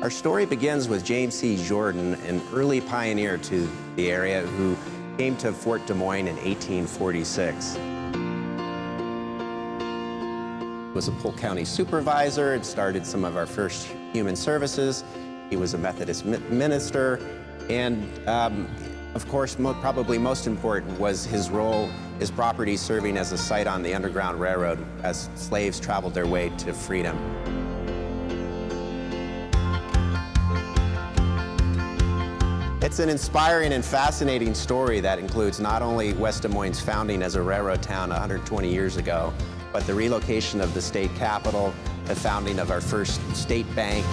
Our story begins with James C. Jordan, an early pioneer to the area who came to Fort Des Moines in 1846. He was a Polk County supervisor and started some of our first human services. He was a Methodist minister, and of course, probably most important was his role, his property serving as a site on the Underground Railroad as slaves traveled their way to freedom. It's an inspiring and fascinating story that includes not only West Des Moines' founding as a railroad town 120 years ago, but the relocation of the state capital, the founding of our first state bank.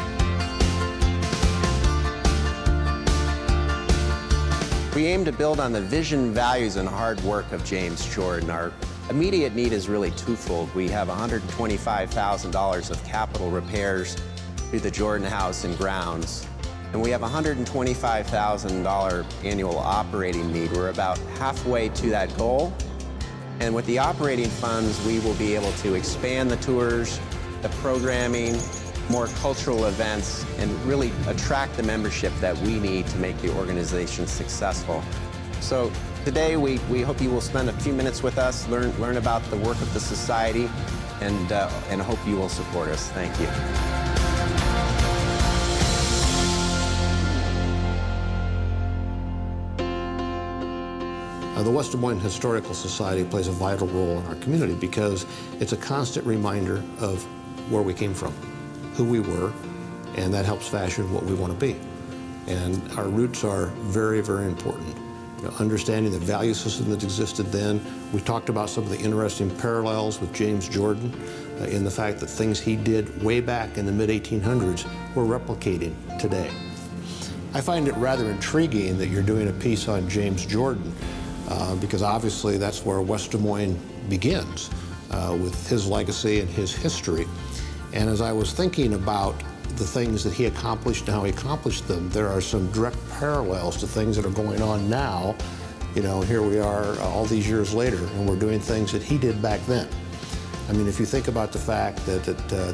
We aim to build on the vision, values, and hard work of James Jordan. Our immediate need is really twofold. We have $125,000 of capital repairs through the Jordan House and grounds, and we have $125,000 annual operating need. We're about halfway to that goal. And with the operating funds, we will be able to expand the tours, the programming, more cultural events, and really attract the membership that we need to make the organization successful. So today, we hope you will spend a few minutes with us, learn about the work of the society, and hope you will support us. Thank you. The West Des Moines Historical Society plays a vital role in our community because it's a constant reminder of where we came from, who we were, and that helps fashion what we want to be. And our roots are very, very important. Understanding the value system that existed then. We talked about some of the interesting parallels with James Jordan in the fact that things he did way back in the mid-1800s we're replicating today. I find it rather intriguing that you're doing a piece on James Jordan because obviously that's where West Des Moines begins with his legacy and his history. And as I was thinking about the things that he accomplished and how he accomplished them, there are some direct parallels to things that are going on now. Here we are all these years later, and we're doing things that he did back then. I mean, if you think about the fact that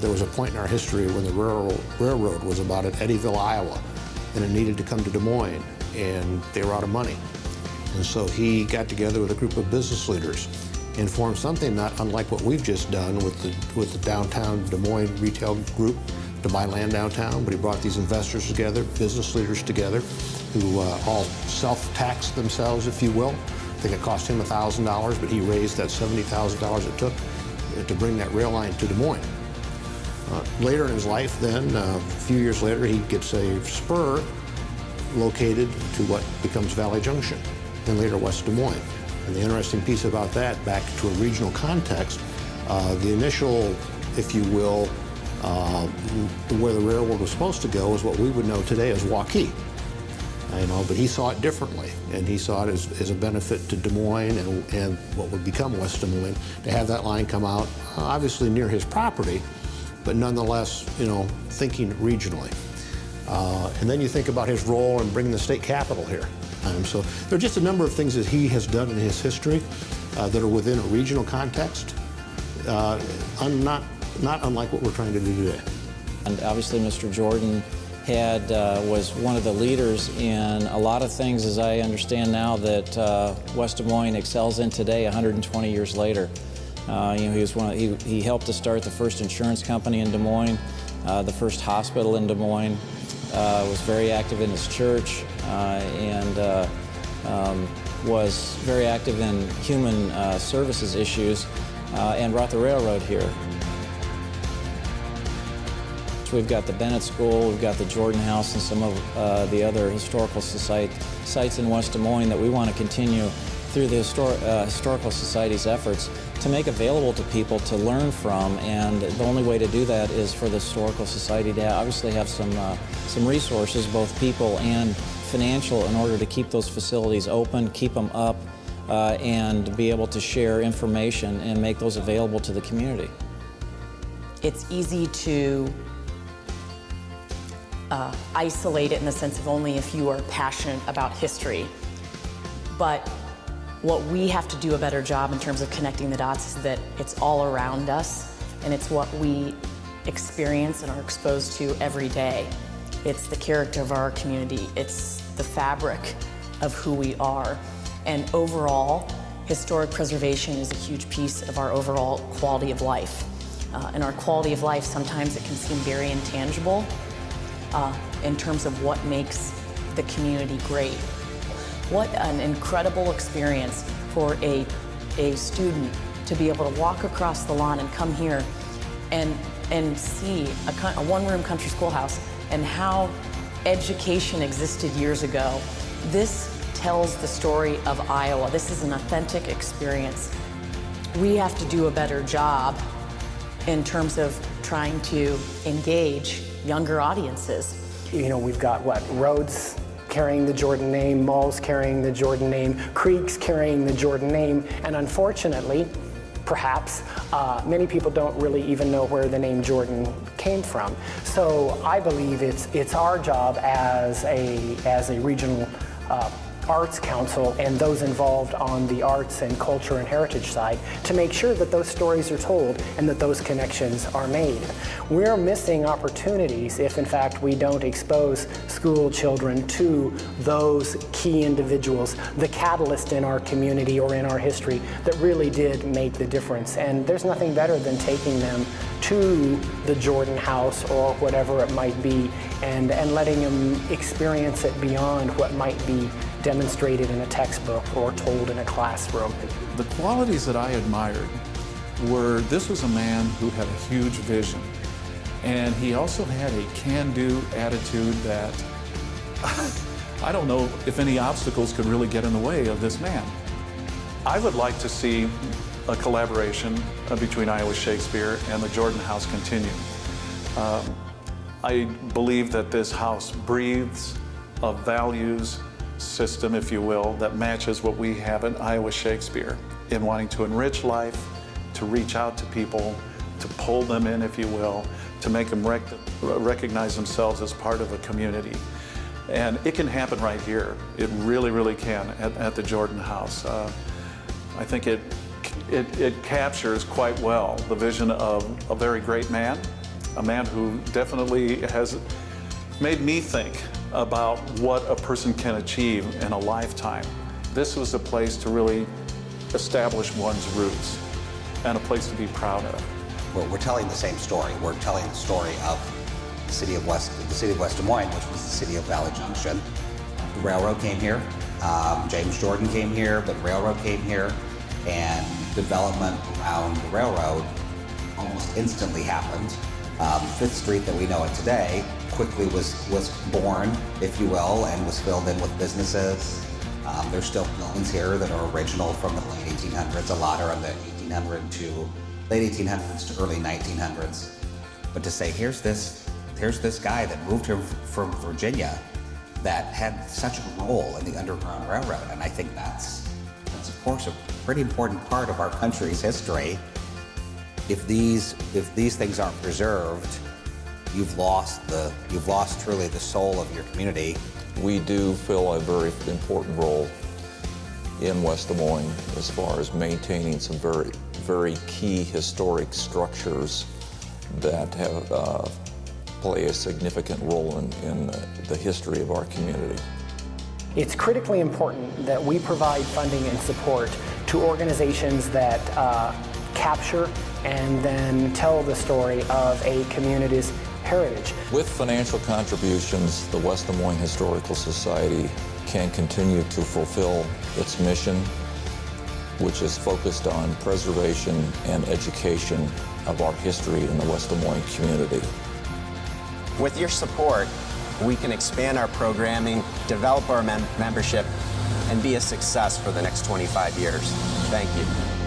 there was a point in our history when the railroad was about at Eddyville, Iowa, and it needed to come to Des Moines, and they were out of money. And so he got together with a group of business leaders and formed something not unlike what we've just done with the downtown Des Moines retail group to buy land downtown. But he brought these investors together, business leaders together, who all self-taxed themselves, if you will. I think it cost him $1,000, but he raised that $70,000 it took to bring that rail line to Des Moines. Later in his life then, a few years later, he gets a spur located to what becomes Valley Junction, and later West Des Moines. And the interesting piece about that, back to a regional context, the initial, if you will, where the railroad was supposed to go is what we would know today as Waukee. But he saw it differently, and he saw it as a benefit to Des Moines and what would become West Des Moines to have that line come out, obviously near his property, but nonetheless, thinking regionally. And then you think about his role in bringing the state capital here. So there are just a number of things that he has done in his history that are within a regional context, not unlike what we're trying to do today. And obviously Mr. Jordan was one of the leaders in a lot of things, as I understand now, that West Des Moines excels in today 120 years later. He helped to start the first insurance company in Des Moines, the first hospital in Des Moines, was very active in his church, and was very active in human services issues, and brought the railroad here. So we've got the Bennett School, we've got the Jordan House, and some of the other historical sites in West Des Moines that we want to continue through the Historical Society's efforts to make available to people to learn from. And the only way to do that is for the Historical Society to obviously have some resources, both people and financial, in order to keep those facilities open, keep them up, and be able to share information and make those available to the community. It's easy to isolate it in the sense of only if you are passionate about history. But what we have to do a better job in terms of connecting the dots is that it's all around us, and it's what we experience and are exposed to every day. It's the character of our community. It's the fabric of who we are. And overall, historic preservation is a huge piece of our overall quality of life. And our quality of life, sometimes it can seem very intangible in terms of what makes the community great. What an incredible experience for a student to be able to walk across the lawn and come here and see a one-room country schoolhouse and how education existed years ago. This tells the story of Iowa. This is an authentic experience. We have to do a better job in terms of trying to engage younger audiences. You know, we've got what, roads carrying the Jordan name, malls carrying the Jordan name, creeks carrying the Jordan name, and unfortunately, perhaps, many people don't really even know where the name Jordan came from. So I believe it's our job as a regional Arts Council and those involved on the arts and culture and heritage side to make sure that those stories are told and that those connections are made. We're missing opportunities if in fact we don't expose school children to those key individuals, the catalyst in our community or in our history that really did make the difference. And there's nothing better than taking them to the Jordan House or whatever it might be and letting them experience it beyond what might be demonstrated in a textbook or told in a classroom. The qualities that I admired were, this was a man who had a huge vision, and he also had a can-do attitude that I don't know if any obstacles could really get in the way of this man. I would like to see a collaboration between Iowa Shakespeare and the Jordan House continue. I believe that this house breathes of values system, if you will, that matches what we have in Iowa Shakespeare in wanting to enrich life, to reach out to people, to pull them in, if you will, to make them recognize themselves as part of a community. And it can happen right here. It really, really can at the Jordan House. I think it captures quite well the vision of a very great man, a man who definitely has made me think about what a person can achieve in a lifetime. This was a place to really establish one's roots and a place to be proud of. We're telling the same story. We're telling the story of the city of West Des Moines, which was the city of Valley Junction. The railroad came here. James Jordan came here, but the railroad came here, and development around the railroad almost instantly happened. Fifth Street that we know it today quickly was born, if you will, and was filled in with businesses. There's still buildings here that are original from the late 1800s. A lot are in the 1800s to late 1800s to early 1900s. But to say, here's this guy that moved here from Virginia that had such a role in the Underground Railroad, and I think that's of course a pretty important part of our country's history. If these things aren't preserved, you've lost truly the soul of your community. We do fill a very important role in West Des Moines as far as maintaining some very, very key historic structures that have play a significant role in the history of our community. It's critically important that we provide funding and support to organizations that capture and then tell the story of a community's heritage. With financial contributions, the West Des Moines Historical Society can continue to fulfill its mission, which is focused on preservation and education of our history in the West Des Moines community. With your support, we can expand our programming, develop our membership, and be a success for the next 25 years. Thank you.